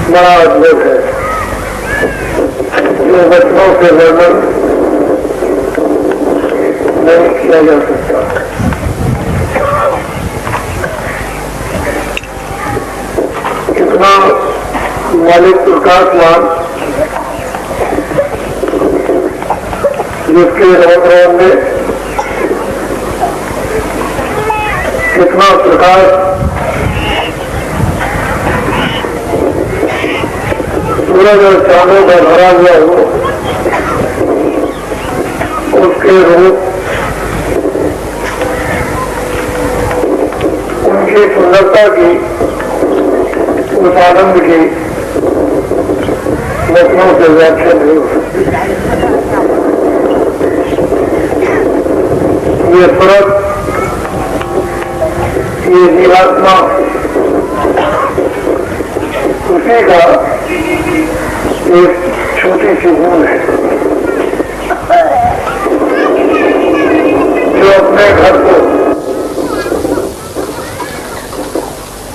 बड़ा अद्भुत है, जो वचनों से वर्णन नहीं किया जा सकता। कितना मालिक प्रकाशमान जिसके रोम में कितना प्रकाश सूरज और चांदों का भरा हुआ हो, उसके रूप उनकी सुंदरता की, उस आनंद की वचनों से व्याख्या नहीं हो सकती। ये फर्क, ये जीवात्मा उसी का एक छोटी सी भूल है, जो अपने घर को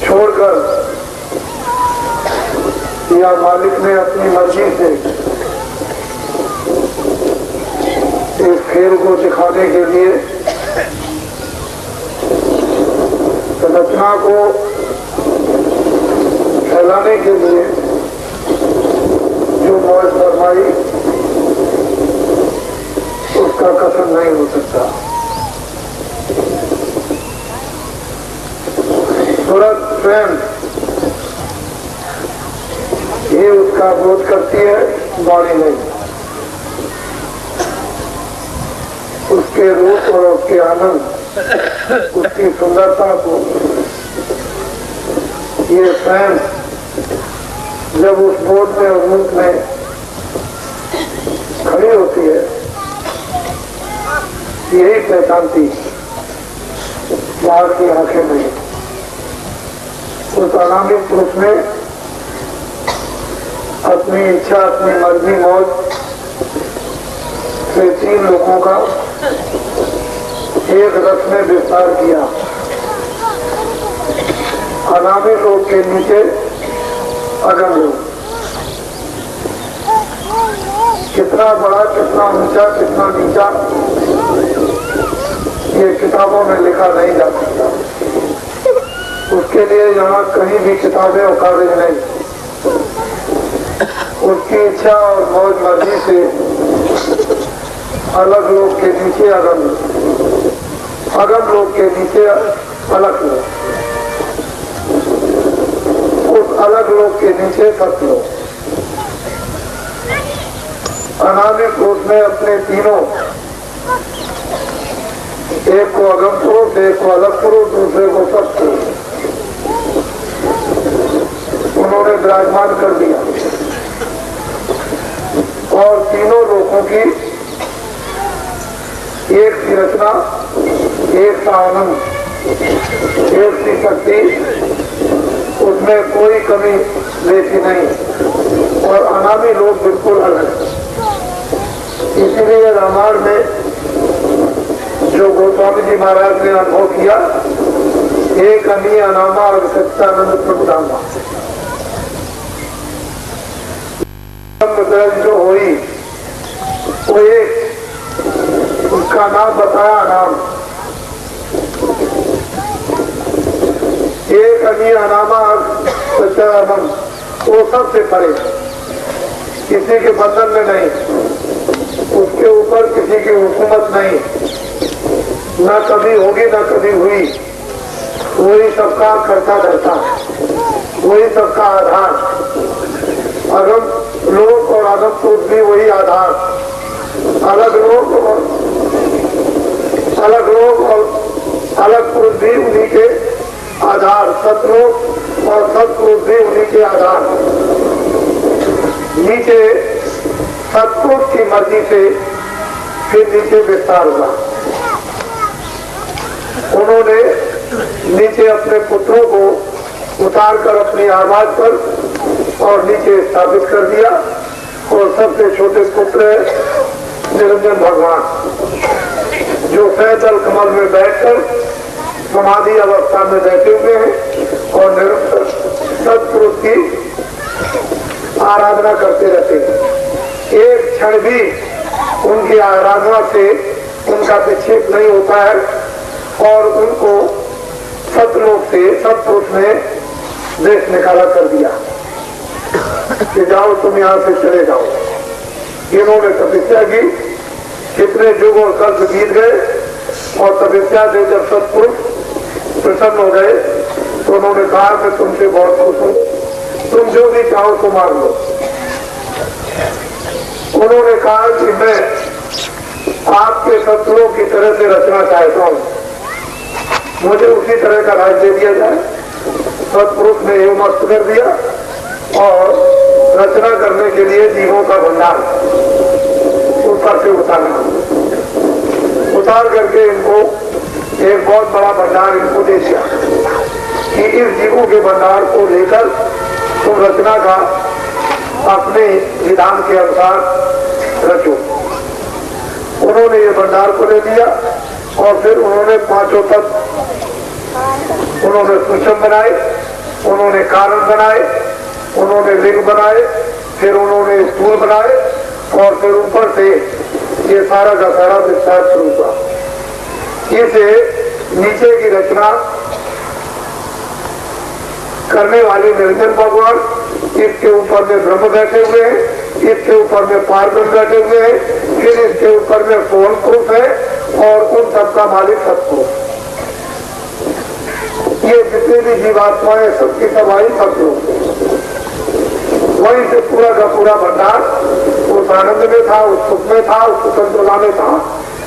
छोड़कर या मालिक ने अपनी मर्जी से इस खेल को दिखाने के लिए, रचना को फैलाने के लिए जो मौज फरमाई उसका कसम नहीं हो सकता। सूरत स्वयं ये उसका बोध करती है, वाणी नहीं। उसके रूप और उसके आनंद, उसकी सुंदरता को ये स्वयं जब उस बोध में और रूप में खड़ी होती है, यही पहचानती बाहर की आंखें नहीं। उस अनामी पुरुष में अपनी इच्छा, अपनी मर्जी, मौज से 3 लोगों का एक रथ में विस्तार किया। अनामी लोग के नीचे अगम लोग, कितना बड़ा, कितना ऊंचा, कितना नीचा, ये किताबों में लिखा नहीं जा सकता। उसके लिए यहाँ कहीं भी किताबें और कागज नहीं। उसकी इच्छा और मौज मर्जी से अलग लोग के नीचे अगम लोग, अगम लोग के नीचे अलग लोग, उस अलग लोग के नीचे सत लोग। अनामी पुरुष में अपने तीनों, एक को अगम पुरुष, एक को अलग पुरुष, दूसरे को सत पुरुष, उन्होंने विराजमान कर दिया और तीनों लोगों की एक सी रचना, एक सा आनंद, एक सी शक्ति, उसमें कोई कमी लेती नहीं और अनामी लोग बिल्कुल अलग। इसीलिए रामायण में जो गोस्वामी जी महाराज ने अनुभव किया, एक अनी अनामा और सच्चानंद प्रभुधामा जो हुई वो एक, उसका नाम बताया, नाम एक अनी अनामा सच्चानंद, वो सबसे परे, किसी के बंधन में नहीं, उसके ऊपर किसी की हुकूमत नहीं, न कभी होगी न कभी हुई, वही सबका करता धरता, वही सबका आधार। अगम लोग और अगम पुरुष भी वही आधार, अलग लोग और अलग पुरुष भी उन्हीं के आधार, सतलोक और सतपुरुष भी उन्हीं के आधार। नीचे सतपुरुष की मर्जी से फिर नीचे विस्तार हुआ। उन्होंने नीचे अपने पुत्रों को उतारकर अपनी आवाज पर और नीचे स्थापित कर दिया और सबसे छोटे पुत्र निरंजन भगवान, जो सैदल कमल में बैठकर समाधि अवस्था में बैठे हुए हैं और निरंतर सत्पुरुष की आराधना करते रहते हैं। एक क्षण भी उनकी आराधना से उनका विक्षेप नहीं होता है और उनको सतलोक से सत्पुरुष ने देश निकाला कर दिया कि जाओ तुम यहाँ से चले जाओ। इन्होंने तपस्या की, कितने युग और कल्प बीत गए और तपस्या से जब सत्पुरुष प्रसन्न हो गए तो उन्होंने कहा मैं तुमसे बहुत खुश हूँ, तुम जो भी चाहो तो मार लो। उन्होंने कहा कि मैं आपके शत्रुओं की तरह से रचना चाहता हूँ, मुझे उसी तरह का राज दे दिया जाए। सत्पुरुष ने एवं मस्त कर दिया और रचना करने के लिए जीवों का भंडार ऊपर से उतार करके इनको एक बहुत बड़ा भंडार इनको दे दिया कि इस जीवों के भंडार को लेकर तुम रचना का अपने विधान के अनुसार रचो। उन्होंने ये भंडार को ले लिया और फिर उन्होंने 5 तत्व, उन्होंने सूक्ष्म बनाए, उन्होंने कारण बनाए, उन्होंने लिंग बनाए, फिर उन्होंने स्थूल बनाए और फिर ऊपर से ये सारा का सारा विस्तार शुरू हुआ। इसे नीचे की रचना करने वाले निरंजन भगवान, इसके ऊपर में ब्रह्म बैठे हुए हैं, इसके ऊपर में पार्वती बैठे हुए हैं, फिर इसके ऊपर में फोन प्रूफ है और उन सबका मालिक सतपुरुष। ये जितने भी जीवात्माएं सबकी सवाई सतपुरुष, वहीं से पूरा का पूरा भंडार उस आनंद में था, उस सुख में था, उस स्वतंत्रता में था,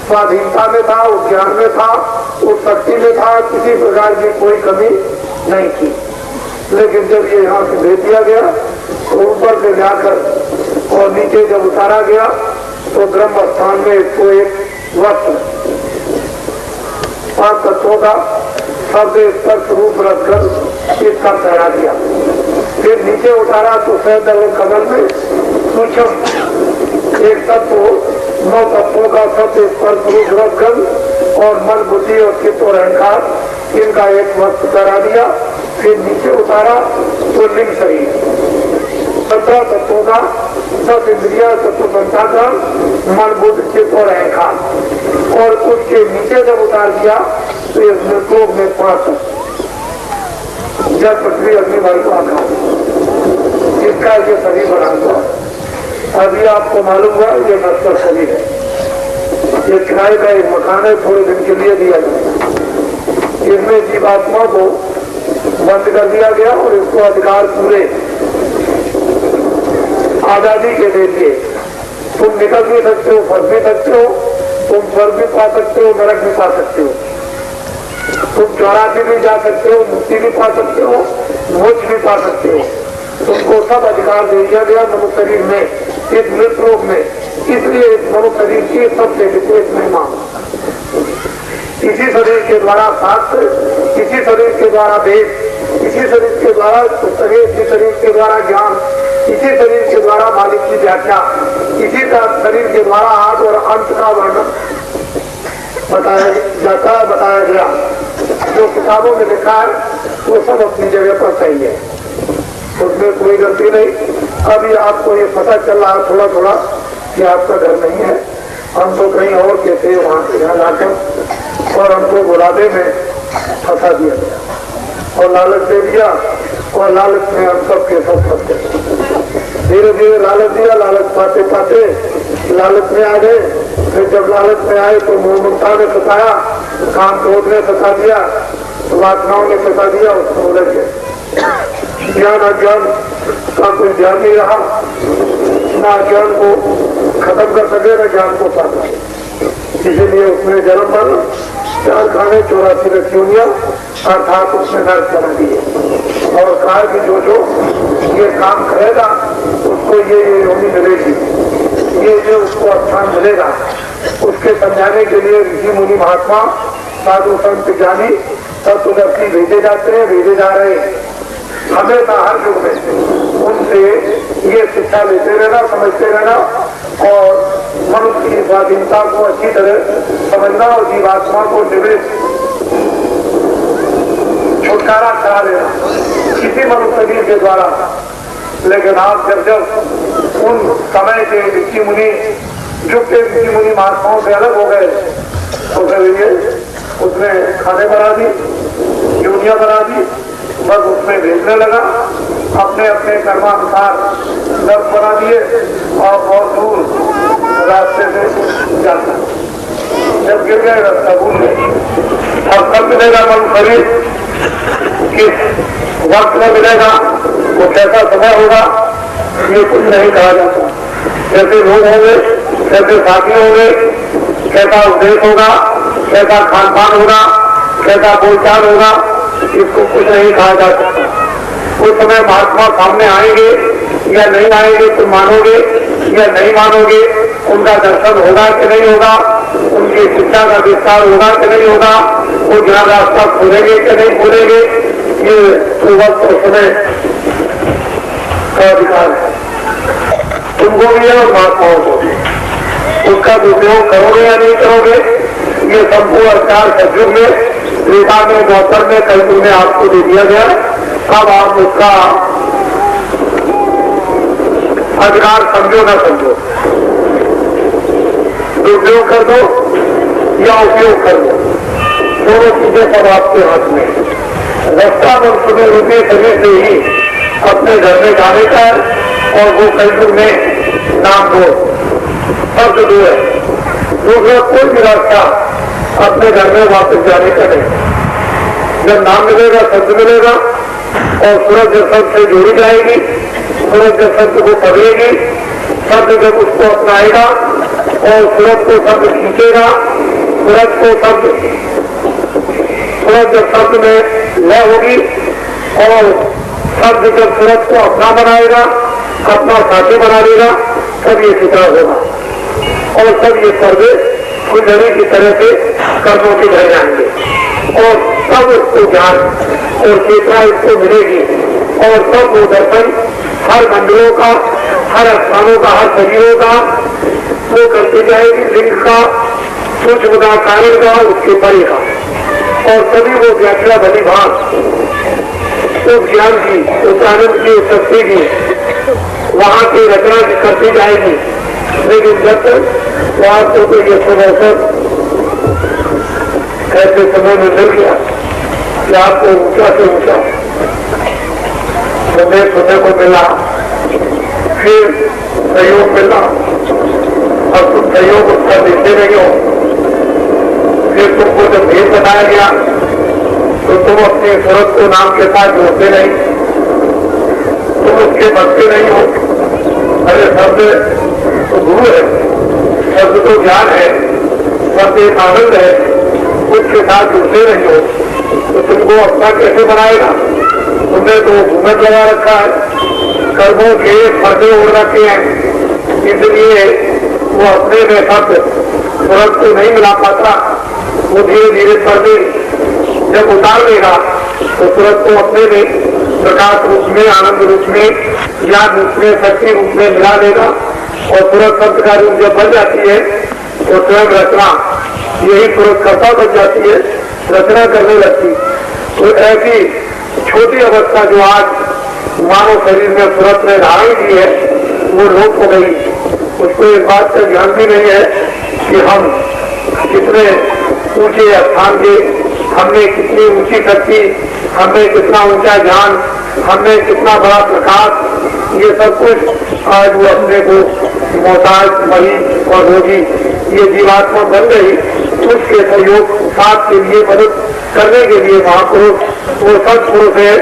स्वाधीनता में था, उस ज्ञान में था, उस शक्ति में था। किसी प्रकार की कोई कमी नहीं थी। लेकिन जब ये यहाँ से भेज दिया गया तो ऊपर से जाकर और नीचे जब उतारा गया तो ब्रह्म स्थान में इसको एक वस्त्र 5 तत्वों का शब्द स्पर्श रूप रखकर इसका पहरा दिया। फिर नीचे उतारा तो सैदल कमल में सूक्ष्म एक तत्व 9 तत्वों का शब्द स्पर्श रूप रखकर और मन बुद्धि और चित्त और अहंकार इनका एक वस्त्र करा दिया। फिर नीचे उतारा तो लिंग शरीर 17 तत्वों का सब इंद्रिया तत्व संसाधन मन बुद्ध चित्त और अहंकार और उसके नीचे जब उतार दिया तो इस मृतलोक में 5 जल पृथ्वी अग्नि वायु आकाश इसका ये शरीर बना हुआ। अभी आपको मालूम हुआ ये नश्वर शरीर है, ये किराए का एक मकान है, थोड़े दिन के लिए दिया गया। इसमें जीवात्मा को बंद कर दिया गया और इसको अधिकार पूरे आजादी के दे दिए। तुम निकल भी सकते हो, फंस भी सकते हो, तुम स्वर्ग भी पा सकते हो, नरक भी पा सकते हो, तुम 84 भी जा सकते हो, मुक्ति भी पा सकते हो, मोक्ष भी पा सकते हो। तुमको सब अधिकार दे दिया गया मनुष्य शरीर में, इस मृत रोग में। इसलिए इस मनुष्य शरीर की सबसे विशेष महिमा इसी शरीर के द्वारा शास्त्र, इसी शरीर के द्वारा वेद, इसी शरीर के द्वारा पुस्तकें, इसी शरीर के द्वारा ज्ञान, इसी शरीर के द्वारा मालिक की व्याख्या, इसी शरीर के द्वारा आदि और अंत का वर्णन बताया गया। जो किताबों में लिखा है वो सब अपनी जगह पर सही है, उसमें कोई गलती नहीं। अभी आपको ये पता चल रहा है थोड़ा थोड़ा कि आपका घर नहीं है, हम तो कहीं और के थे, वहां से यहाँ लाकर और हमको बुलाने में फंसा दिया गया और लालच दे दिया और लालच में हम सब के सब फंस गए। धीरे धीरे लालच दिया, लालच पाते पाते लालच में आ गए। फिर जब लालच में आए तो मोहममता ने सताया, काम क्रोध ने सता दिया, वासनाओं ने सता दिया, उसको उलझ गए। ज्ञान अज्ञान का कोई ध्यान नहीं रहा, ना अज्ञान को खत्म कर सके न ज्ञान को पा सके। इसीलिए उसने जन्म पर 4 खाने 84 रखियों अर्थात उसने नर्क बना दिए और कहा कि जो ये काम करेगा उसको ये योनि मिलेगी, ये उसको स्थान मिलेगा। उसके समझाने के लिए ऋषि मुनि महात्मा साधु संत ज्ञानी तत्वदर्शी भेजे जाते हैं, भेजे जा रहे हैं। हमेशा हर युग में उनसे ये शिक्षा लेते रहना, समझते रहना और मनुष्य की स्वाधीनता को अच्छी तरह समझना और जीवात्मा को निवृत्त छुटकारा करा देना किसी मनुष्य शरीर के द्वारा। लेकिन आप जब उन समय के ऋषि मुनि, युग के ऋषि मुनि महात्माओं से अलग हो गए तो फिर उसने खाने बना दी, यूनिया बना दी, बस उसमें भेजने लगा, अपने अपने कर्मानुसार नर्क बना दिए और बहुत दूर रास्ते से जाता। जब गिर गए रास्ता भूल गए। और कब मिलेगा मन शरीर, किस वक्त में मिलेगा, वो कैसा समय होगा, ये कुछ नहीं कहा जाता। कैसे लोग होंगे, कैसे साथी होंगे, कैसा उपदेश होगा, कैसा खान पान होगा, कैसा बोलचाल होगा, इसको कुछ नहीं कहा जा सकता। उस समय महात्मा सामने आएंगे या नहीं आएंगे, तुम मानोगे या नहीं मानोगे, उनका दर्शन होगा कि नहीं होगा, उनकी शिक्षा का विस्तार होगा कि नहीं होगा, वो ज्ञान रास्ता खोलेंगे कि नहीं खोलेंगे, ये वक्त और समय का अधिकार है तुमको भी है और महात्माओं को भी। उसका उपयोग करोगे या नहीं करोगे, ये संपूर्ण अधिकार सतयुग में, त्रेता में, द्वापर में, कलयुग में आपको दे दिया गया। अब आप उसका अधिकार समझो ना समझो। दुरुपयोग कर दो या उपयोग कर दो, दोनों चीजें सब आपके हाथ में। रास्ता मनुष्य में रूपये शरीर से ही अपने घर में जाने का है और वो कलयुग में नाम दो, शब्द दो है। दूसरा कोई भी रास्ता अपने घर में वापस जाने का नहीं। जब नाम मिलेगा, शब्द मिलेगा और सूरज जब शब्द से जोड़ी जाएगी, सूरज जब शब्द को पकड़ेगी, शब्द जब उसको अपनाएगा और सूरज को शब्द खींचेगा, सूरज जब शब्द में लय होगी और शब्द जब सूरज को अपना बनाएगा, अपना साथी बना लेगा, तब ये चित्रा होगा और तब ये पर्दे फुलझड़ी की तरह से कर्मों के रह जाएंगे और तब उसको ज्ञान और चेतना इसको मिलेगी और तब वो दर्शन हर मंदिरों का, हर स्थानों का, हर शरीरों का वो करती जाएगी, लिंग का, सूक्ष्म का, कारण का, उसके परे का, और तभी वो व्याख्या भली भाग उस ज्ञान की, उस आनंद की, उस शक्ति की वहां की रचना करती जाएगी। लेकिन जब तक वो आपको तो ये सब अवसर ऐसे समय में मिल गया कि आपको ऊंचा से ऊंचा संदेश सुनने को मिला, फिर सहयोग मिला और तुम सहयोग उसका देते नहीं हो, फिर तुमको जब भेद बताया गया तो तुम अपनी सूरत को नाम के साथ जोड़ते नहीं, तुम उसके बचते नहीं हो। अरे शब्द तो गुरु है, शब्द तो ज्ञान है, शब्द एक आनंद है, उसके साथ जुड़ते नहीं हो तो तुमको अपना कैसे बनाएगा? तुमने तो घूमत लगा रखा है, कर्मों के पर्दे उड़ रखे हैं, इसलिए वो अपने में शब्द सूरत को नहीं मिला पाता। वो धीरे धीरे पर्दे जब उतार देगा तो सूरत को अपने में प्रकाश रूप में, आनंद रूप में, ज्ञान रूप में, शक्ति रूप में मिला देगा और सूरत शब्द का रूप जब बन जाती है तो स्वयं रचना यही सूरत कर्ता बन जाती है, रचना करने लगती। तो ऐसी छोटी अवस्था जो आज मानव शरीर में सूरत ने धारण की है वो लोप हो गई। उसको इस बात का ज्ञान भी नहीं है कि हम कितने ऊंचे स्थान के, हमने कितनी ऊंची शक्ति, हमने कितना ऊंचा ज्ञान, हमने कितना बड़ा प्रकाश, ये सब कुछ आज वो अपने को मोहताज, मरीज और रोगी ये जीवात्मा बन गई। उसके सहयोग साथ के लिए, मदद करने के लिए महापुरुष वो सत्पुरुष है,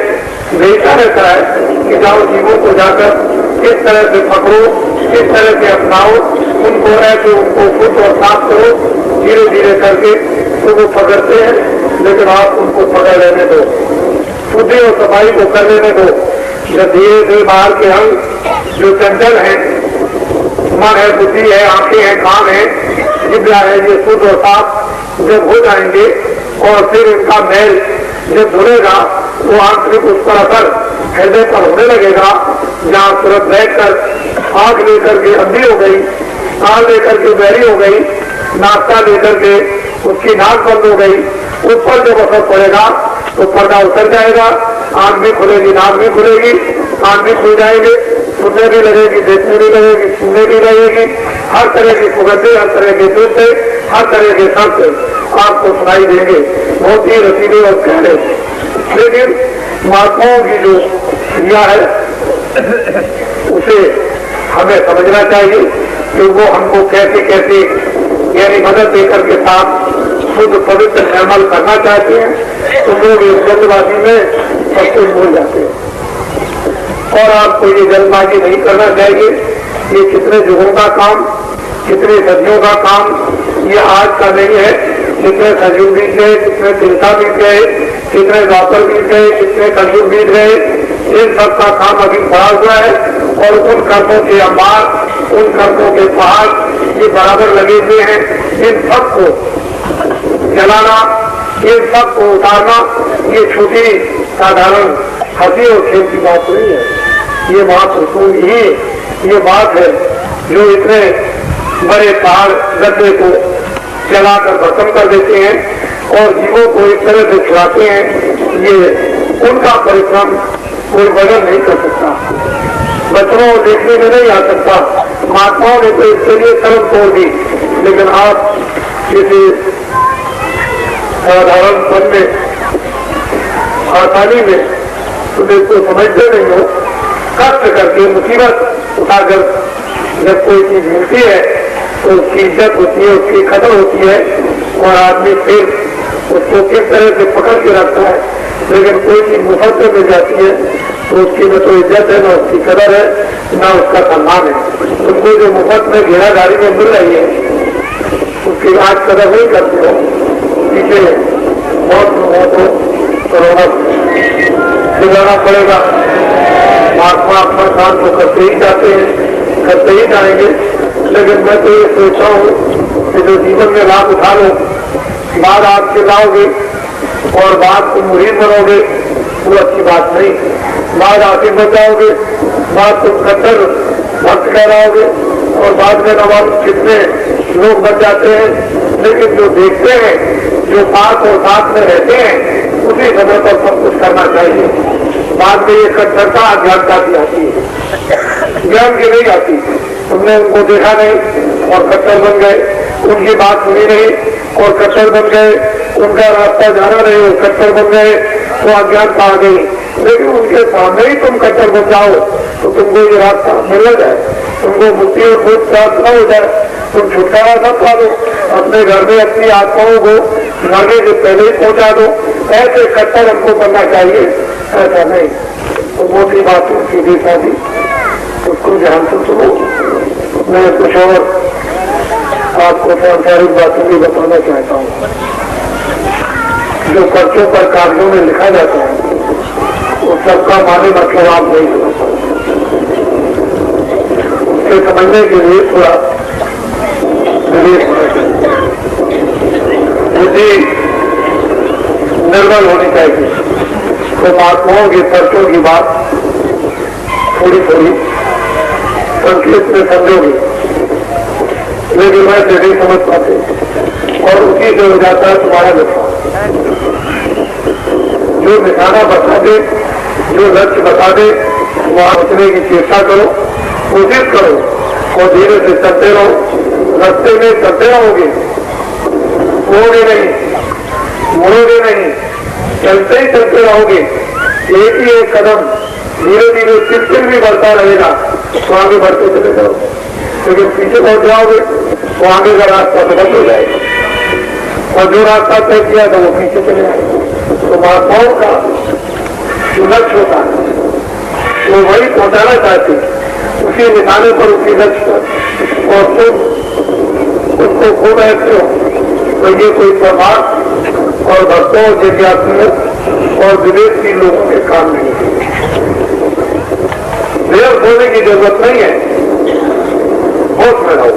भेजता रहता है कि जाओ जीवों को जाकर किस तरह से पकड़ो, किस तरह से अपनाओ, उनको ऐसे उनको खुद और साफ करो, धीरे धीरे करके तो वो पकड़ते हैं। लेकिन आप उनको पकड़ लेने दो, शुद्धि और सफाई को कर लेने दो। जब धीरे धीरे बाहर के अंग जो चंचल है, मन है, बुद्धि है, आंखें हैं, कान है, जिब्रा है, ये शुद्ध और साफ जब हो जाएंगे और फिर इनका मैल जब धुलेगा तो आंतरिक उस पर असर हृदय पर होने लगेगा। जहाँ तुरंत बैठकर आंख लेकर के अंधी हो गई, कान लेकर के बहरी हो गई, नाश्ता लेकर के उसकी नाक बंद हो गई, उस पर जब असर पड़ेगा तो पर्दा उतर जाएगा, आंख भी खुलेगी, नाक भी खुलेगी, कान भी खुल जाएंगे, सुनने भी लगेगी, देखने भी लगेगी, सुनने भी लगेगी, हर तरह की सुगंधे, हर तरह के दूसरे, हर तरह के शब्द आपको सुनाई देंगे, बहुत ही रसीले और प्यारे। लेकिन महात्माओं की जो क्रिया है उसे हमें समझना चाहिए कि वो हमको कैसे कैसे यानी मदद देकर के साथ शुद्ध पवित्र निर्मल करना चाहते हैं। तो लोग इस जल्दबाजी में सब कुछ भूल जाते हैं और आपको ये जल्दबाजी नहीं करना चाहिए। ये कितने युगों का काम, कितने सदियों का काम, ये आज का नहीं है। कितने सजयुग बीत गए, कितने तिलका बीत गए, कितने द्वापर बीत गए, कितने कलयुग बीत गए, इन सब का काम अभी पड़ा हुआ है और उन कर्मों के अंबार, उन कर्मों के पहाड़ ये बराबर लगे हुए हैं। इन सब को जलाना, इन सब को उतारना ये छोटी साधारण हंसी और खेल की बात नहीं है। ये महापुरुषों ही ये बात है जो इतने बड़े पहाड़ गड्ढे को जलाकर खत्म कर देते हैं और जीवों को इस तरह से खिलाते हैं। ये उनका परिश्रम कोई वजन नहीं कर सकता, बच्चों देखने में नहीं आ सकता। महात्माओं ने तो इसके लिए कर्म तोड़ दी, लेकिन आप किसी साधारण पन में आसानी में तुम्हें को समझते नहीं हो, कष्ट करके मुसीबत उठाकर जब कोई चीज मिलती है तो उसकी इज्जत होती है, उसकी कदर होती है और आदमी फिर उसको किस तरह से पकड़ के रखता है। लेकिन कोई चीज मुफ्त में मिल जाती है तो उसकी न तो इज्जत है, न उसकी कदर है, न उसका सम्मान है। तुमको जो मुफ्त में घेरादारी में मिल रही है उसकी आज कदर नहीं करते हो, पीछे बहुत लोगों को कोरोना दिलाना पड़ेगा। महात्मा अपना काम तो करते ही जाते हैं, करते ही जाएंगे, लेकिन मैं तो ये सोचता हूँ कि जो जीवन में लाभ उठा लो, बाद आपके लाओगे और बाद तुम मुरीद बनोगे, वो अच्छी बात नहीं। बाद आके बचाओगे, बाद तुम कट्टर भक्त कहलाओगे और बाद में नवाब कितने लोग बच जाते हैं। लेकिन जो देखते हैं, जो साथ और साथ में रहते हैं, उसी समय पर सब कुछ करना चाहिए। बाद में ये कट्टरता अज्ञानता की आती है, ज्ञान की नहीं आती। तुमने उनको देखा नहीं और कट्टर बन गए, उनकी बात सुनी नहीं और कट्टर बन गए, उनका रास्ता जाना नहीं और कट्टर बन गए, तो अज्ञानता आ गई। लेकिन उनके सामने ही तुम कट्टर बन जाओ तो तुमको ये रास्ता मिल जाए, तुमको मुक्ति और खुद प्राप्त न हो जाए, तुम छुटकारा न पा दो, अपने घर में अपनी आत्माओं को मरने से पहले ही पहुंचा दो। ऐसे कट्टर हमको करना चाहिए, ऐसा नहीं। तो मोटी बात सीधी साधी, उसको ध्यान से सुनो। मैं कुछ और आपको सांसारिक बातें भी बताना चाहता हूँ। जो पर्चों पर कागजों में लिखा जाता है वो सबका माने मतलब आप नहीं समझ सकते। उससे समझने के लिए थोड़ा बुद्धि निर्मल होनी चाहिए। तो महात्माओं के पर्चों की बात थोड़ी थोड़ी संक्षेप में समझोगे, लेकिन मैं से नहीं समझ पाते और उसी से हो जाता है तुम्हारा नुकसान। जो निशाना बता दे, जो लक्ष्य बता दे, वहां उतने की चेष्टा करो, कोशिश करो और धीरे से चलते रहो। रास्ते में चलते रहोगे, मुड़ोगे नहीं, मुड़ोगे नहीं, चलते ही चलते रहोगे। एक ही एक कदम धीरे धीरे चिर भी बढ़ता रहेगा तो आगे बढ़ते चले जाओ। लेकिन पीछे पहुंच जाओगे तो आगे का रास्ता बदल हो जाएगा और जो रास्ता तय किया था वो पीछे चले आएगा। तो महात्माओं का जो लक्ष्य होता है वो वही पहुंचाना चाहते, उसी निशाने पर, उसी लक्ष्य पर, और तुम उसको खो रहते हो तो ये कोई प्रभाव और भक्तों जिज्ञासुओं और विदेशी लोगों के काम नहीं है। देर होने की जरूरत नहीं है, होश में रहो।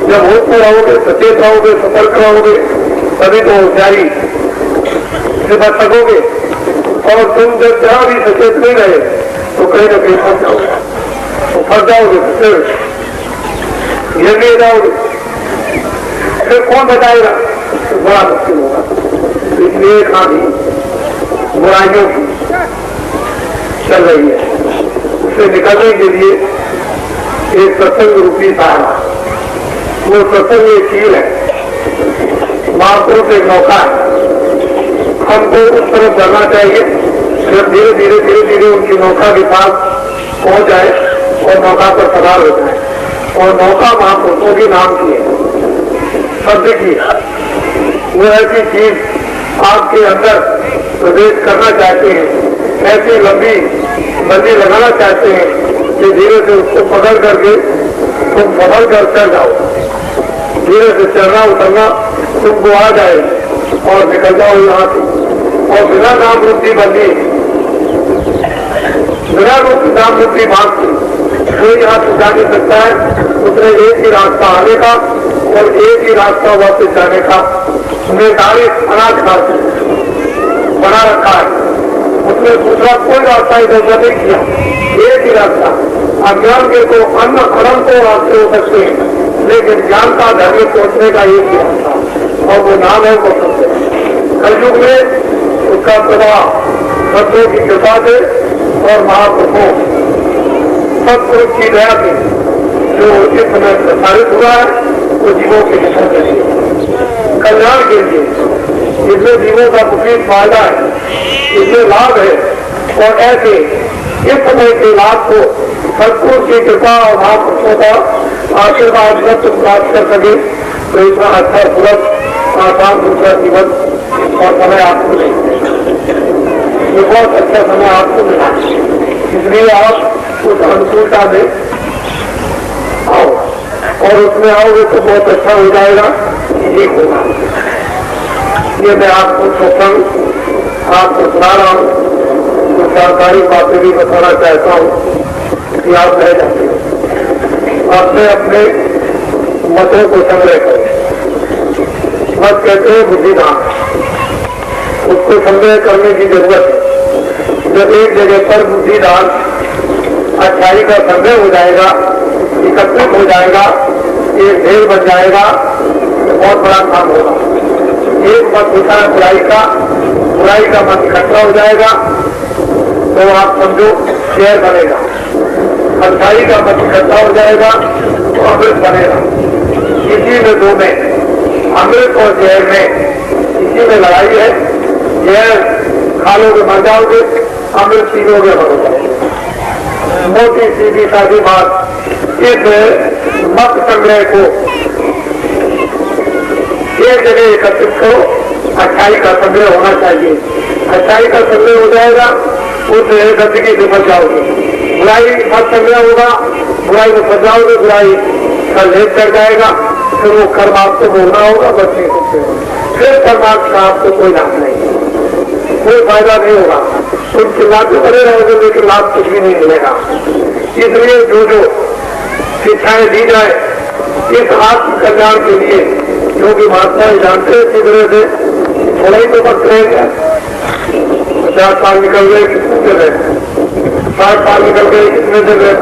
जब होश में रहोगे, सचेत रहोगे, सतर्क रहोगे, तभी तो होशियारी से बच सकोगे। और तुम जब जहां भी सचेत नहीं रहे तो कहीं ना कहीं फंस जाओगे, तो फंस जाओगे फिर गिर ले जाओगे, फिर कौन बताएगा, तो बड़ा मुश्किल होगा। इसलिए कहानी बुराइयों की चल रही है, उससे निकलने के लिए एक सत्संग रूपी सहारा, वो सत्संग एक कील है, महापुरुष एक नौका है। हमको उस तरफ बढ़ना चाहिए, जब धीरे धीरे धीरे धीरे उनकी नौका के पास पहुंच जाए और नौका पर सवार हो जाए। और नौका महापुरुषों के नाम की है, शब्द की। वो ऐसी चीज आपके अंदर प्रवेश करना चाहते हैं, ऐसी लंबी बंदी लगाना चाहते हैं कि धीरे से उसको पकड़ करके तुम संभल कर चल जाओ। धीरे से चलना उतरना तुमको आ जाए और निकल जाओ यहाँ से। और बिना नाम वृद्धि बंदी, बिना नाम वृद्धि भाग की कोई यहाँ से जा नहीं सकता है। उसने एक ही रास्ता आने का और एक ही रास्ता वापस जाने का निर्धारित अनाज खाते बना रखा है। उसने दूसरा कोई रास्ता इधर नहीं किया, एक ही रास्ता। अज्ञान के तो अन्य अनंत रास्ते हो सकते हैं, लेकिन ज्ञान का धर्म पहुंचने का एक ही रास्ता और वो नाम है वो सत्य। कलयुग में उसका प्रभाव सत्यों की कृपा से और महापुरुषों सत्पुरुष की दया से जो इस समय प्रसारित हुआ है, वो जीवों के हित के लिए, कल्याण के लिए, इसमें जीवों का मुफीद फायदा है, इसमें लाभ है। और ऐसे इस समय के लाभ को सतगुरु की कृपा और महापुरुषों का आशीर्वाद जब तुम प्राप्त कर सके तो इतना अच्छा सुलभ आसान दूसरा जीवन और समय आपको नहीं, ये बहुत अच्छा समय आपको मिला। इसलिए आप उस अनुकूलता में आओ और उसमें आओगे तो बहुत अच्छा हो जाएगा, ठीक होगा। ये मैं आपको सत्संग आपको सुना रहा हूँ, तो सरकारी बातें भी बताना चाहता हूँ कि आप रह जाते हो, अपने अपने मतों को संग्रह करें। मत कहते हैं बुद्धिदान, उसको संग्रह करने की जरूरत है। जब एक जगह पर बुद्धिदान अच्छाई का संग्रह हो जाएगा, एकत्रित हो जाएगा, एक ढेर बन जाएगा तो बहुत बड़ा काम होगा। एक मत होता है बुराई का मत इकट्ठा हो जाएगा तो आप समझो शहर बनेगा। अच्छाई का मत इकट्ठा हो जाएगा तो अमृत बनेगा। इसी में दो में, अमृत और जहर में, इसी में लड़ाई है। जहर खा लोगे मर जाओगे, अमृत पीलोगे मर जाओगे। मोटी सीधी सादी बात, इस मत संग्रह को एक जगह एकत्रित करो। अच्छाई का संग्रह होना चाहिए, अच्छाई का संग्रह हो जाएगा, उस गंदगी से बच जाओगे। बुराई मत संग्रह होगा, बुराई में फंस जाओगे, बुराई का लेप कर जाएगा, फिर वो कर्म आपको भोगना होगा, बच नहीं सकते। फिर परमात्मा का आपको कोई लाभ नहीं, कोई फायदा नहीं होगा। तुम चिल्लाते बने रहोगे लेकिन लाभ कुछ भी नहीं मिलेगा। इसलिए जो शिक्षाएं दी जाए इस आत्म कल्याण के लिए, क्योंकि महात्मा जानते हैं किस तरह से थोड़ा ही तो वक्त रहेगा। 50 साल निकल गए, कितने दिन रहे? 60 साल निकल गए, कितने दिन रहे?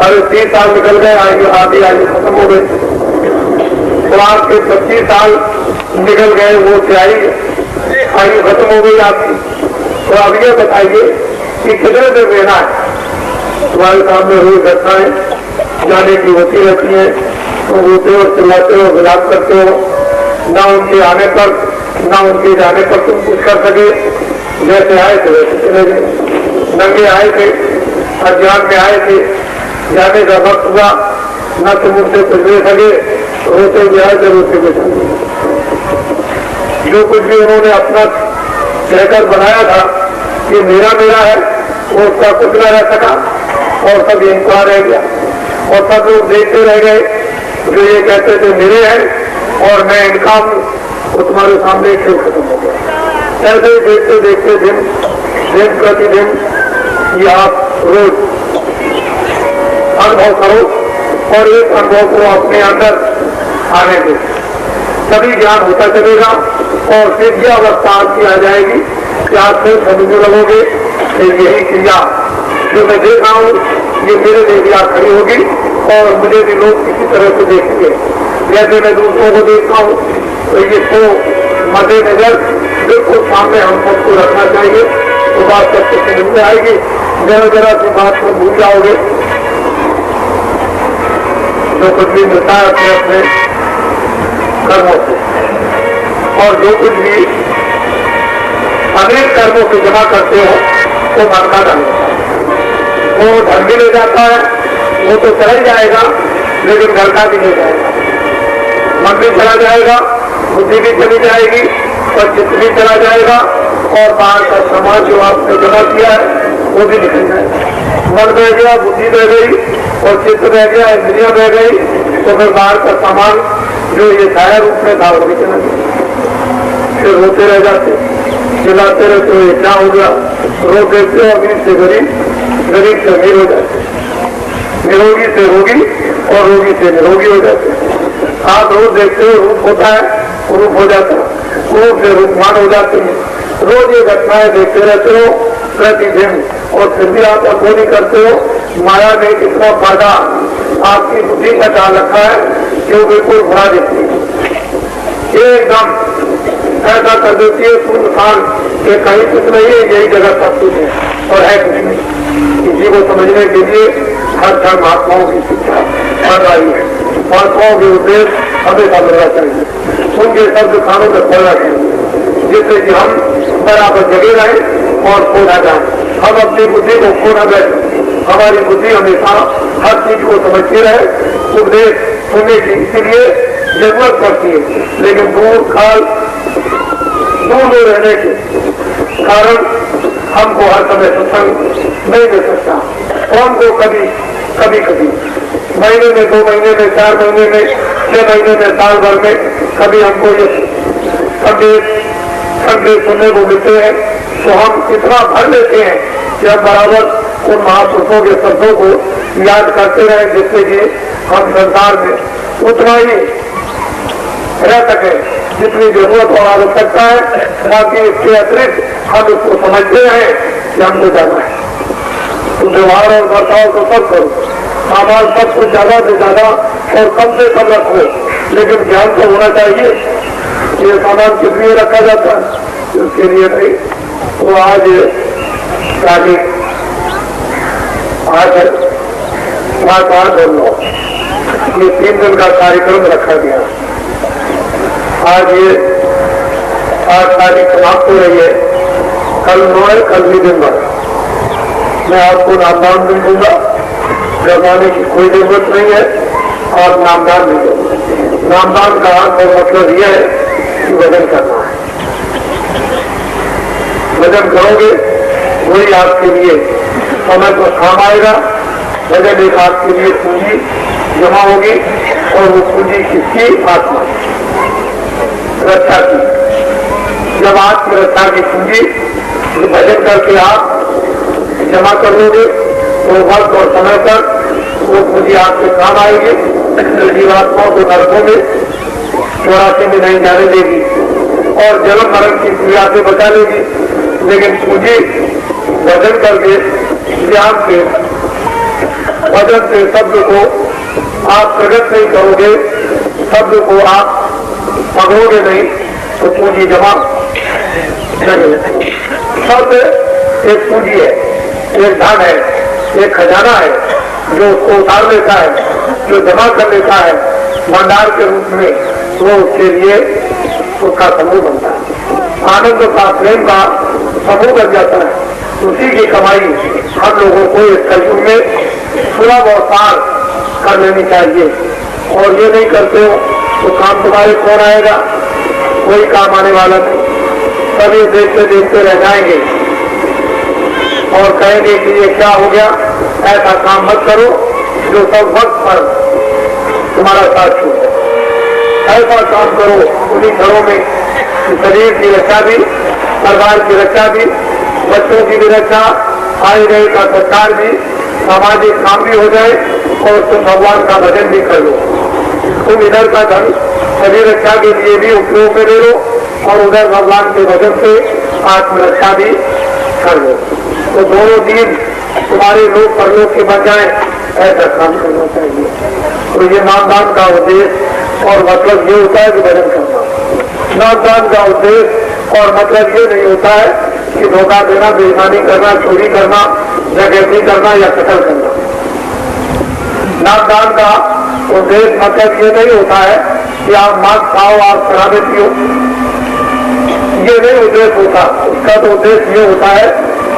अरे 30 साल निकल गए, आधी आयु खत्म हो गई। तो आपके 25 साल निकल गए, वो आयु खत्म हो गई आपकी। तो अब ये बताइए कि कितने दिन रहना है? तुम्हारे सामने रोज घटनाएं जाने की होती रहती है, तो रोते हो, चिल्लाते हो, विलाप करते हो। ना उनके आने पर ना उनके जाने पर तुम कुछ कर सके। जैसे आए थे वैसे चले गए, नंगे आए थे, अज्ञान में आए थे, जाने का वक्त हुआ, न तुम उनसे कुछ ले सके, रोते हुए आए थे, रोते हुए चले। जो कुछ भी उन्होंने अपना कहकर बनाया था कि मेरा है, वो उसका कुछ न रह सका और सब इनका रह गया। और सब लोग देखते रह गए जो ये कहते थे मेरे हैं और मैं इनका हूं, वो तुम्हारे सामने खेल खत्म हो गया। ऐसे ही देखते देखते दिन प्रतिदिन ये आप रोज अनुभव करो और इस अनुभव को अपने अंदर आने दो, तभी ज्ञान होता चलेगा और सिद्ध अवस्था आपकी आ जाएगी कि आप फिर समझने लगोगे। फिर यही क्रिया जो मैं देख रहा हूँ ये मेरे लिए भी आप खड़ी होगी और मुझे भी लोग किसी तरह से देखेंगे। जैसे मैं दूसरों को देखता हूँ तो इसको मद्देनजर बिल्कुल सामने हम सबको रखना चाहिए, तो बात सबसे समझ में आएगी। जरा जरा सी बात को भूल जाओगे, जो कुछ भी मिलता है अपने अपने कर्मों से, और जो कुछ भी अनेक कर्मों से जमा करते हो तो मन का धन होता है। वो धन भी ले जाता है, वो तो चला ही जाएगा, लेकिन घर का भी ले जाएगा। मन भी चला जाएगा, बुद्धि भी चली जाएगी और चित्त भी चला जाएगा, और बाहर का समाज जो आपने जमा किया है वो भी निकल जाएगा। मन बह गया, बुद्धि बह गई और चित्त बह गया, इंद्रियां बह गई, तो फिर बाहर का सामान जो ये छाया रूप में था वो भी चला गया। फिर रोते रह जाते, चिल्लाते रहते हो ये क्या हो गया। रोग देखते हो अमीर से गरीब, गरीब से अमीर हो जाते, निरोगी से रोगी और रोगी से निरोगी हो जाते। आप रोज देखते हो रूप होता है, रूप हो जाता है, रूप से रूपमान हो जाते हैं। रोज ये घटनाएं देखते रहते हो प्रतिदिन, और फिर भी आप अनुभव नहीं करते हो। माया ने कितना फायदा आपकी बुद्धि का डाल रखा है कि वो बिल्कुल भरा देती है, एकदम ऐसा कर देती है सुनसान कि कहीं कुछ नहीं है, यही जगह सब कुछ है और है कुछ नहीं। इसी को समझने के लिए हर धर्म महात्माओं की शिक्षा बढ़ रही है। महात्माओं के उद्देश्य हमेशा मिलना चाहिए, उनके शब्द खानों में पड़ना चाहिए, जिससे कि हम बराबर जगे रहें और खो न जाए। हम अपनी बुद्धि को खो न बैठे, हमारी बुद्धि हमेशा हर चीज को समझती रहे, उपदेश सुनने की इसीलिए जरूरत पड़ती है। लेकिन दूर रहने के कारण हमको हर समय सत्संग नहीं मिल सकता। कौन को कभी महीने में, 2 महीने में, 4 महीने में, 6 महीने में, साल भर में कभी हमको ये संदेश सुनने को मिलते हैं, तो हम इतना भर लेते हैं कि हम बराबर उन महापुरुषों के शब्दों को याद करते रहे, जिससे कि हम संसार में उतना ही रह सके जितनी जरूरत और आवश्यकता है, बाकी इसके अतिरिक्त हम इसको समझते हैं कि हमको जाना है। तो व्यवहार और बर्ताव को सब करो, सामान सब कुछ ज्यादा से ज्यादा और कम से कम रखो, लेकिन ज्ञान तो होना चाहिए। ये सामान किस लिए रखा जाता है, उसके लिए नहीं। तो आज ये 3 दिन का कार्यक्रम रखा गया। आज ये 8 तारीख समाप्त हो रही है, कल 9 है, कल भी दिन भर। मैं आपको नामदान नहीं दूंगा, घबराने की कोई जरूरत नहीं है, और नामदान नहीं दूंगा। नामदान का मतलब यह है कि वजन करना है। वजन करोगे वही आपके लिए समय पर काम आएगा। वजन एक आपके लिए पूंजी जमा होगी, और वो पूंजी किसकी? आत्मा रक्षा की। जब आत्मरक्षा की पूंजी वजन करके आप जमा कर लोगे तो वक्त और समय पर वो पूंजी आपके काम आएगी। जीवात्माओं को नरकों में 84 में नहीं जाने देगी और जन्म मरण की क्रिया से बचा लेगी। लेकिन पूंजी वजन करके ज्ञान के वजन से शब्द को आप प्रकट नहीं करोगे, शब्द को आप पकड़ोगे नहीं, तो पूंजी जमा नहीं। शब्द एक पूंजी है, एक धन है, एक खजाना है, जो उसको उतार लेता है, जो जमा कर लेता है भंडार के रूप में, वो उसके लिए उसका समूह बनता है, आनंद का, प्रेम का समूह बन जाता है। उसी की कमाई हम लोगों को इस कलयुग में सुलभ और पार कर लेनी चाहिए। और ये नहीं करते हो तो काम तुम्हारे कौन आएगा? कोई काम आने वाला नहीं। सब ये देखते देखते रह जाएंगे और कहेंगे कि ये क्या हो गया, ऐसा काम मत करो जो सब वक्त पर तुम्हारा साथ छूटे। ऐसा काम करो उन्हीं घरों में शरीर की रक्षा भी, परिवार की रक्षा भी, बच्चों की भी रक्षा, आए गए का सत्कार भी, सामाजिक काम भी हो जाए, और तुम भगवान का भजन भी कर लो। तुम इधर का धन शरीर रक्षा के लिए भी उपयोग में ले लो, और उधर भगवान के भजन से आत्मरक्षा भी कर लो। तो दोनों चीज तुम्हारे लोग परलोक के बन जाए, ऐसा काम करना चाहिए। तो ये नामदान का उद्देश्य और मतलब ये होता है कि भजन करना। नामदान का उद्देश्य और मतलब ये नहीं होता है कि धोखा देना, बेईमानी करना, चोरी करना, डकैती करना या कत्ल करना। नामदान का उद्देश्य मतलब ये नहीं होता है कि आप मांस खाओ, आप शराबे पियो, ये नहीं उद्देश्य होता। उसका तो उद्देश्य ये होता है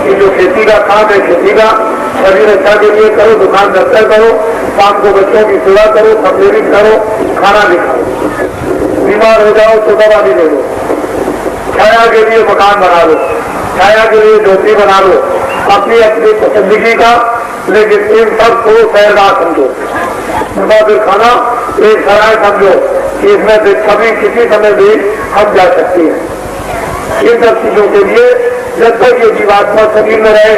कि जो खेती का काम है, खेती का शरीर रक्षा के लिए करो, दुकान दफ्तर करो, शाम को बच्चों की सेवा करो, सब्जी करो, खाना भी खाओ। बीमार हो जाओ तो दवा भी ले लो, छाया के लिए मकान बना लो, छाया के लिए झोपड़ी बना लो, अपनी अपनी पसंदगी का। लेकिन इन सब को सैरगाह समझो, फिर खाना एक सराय समझो कि इसमें से कभी किसी समय भी हम जा सकते हैं। इन सब चीजों के लिए जब तक ये जीवात्मा शरीर में रहे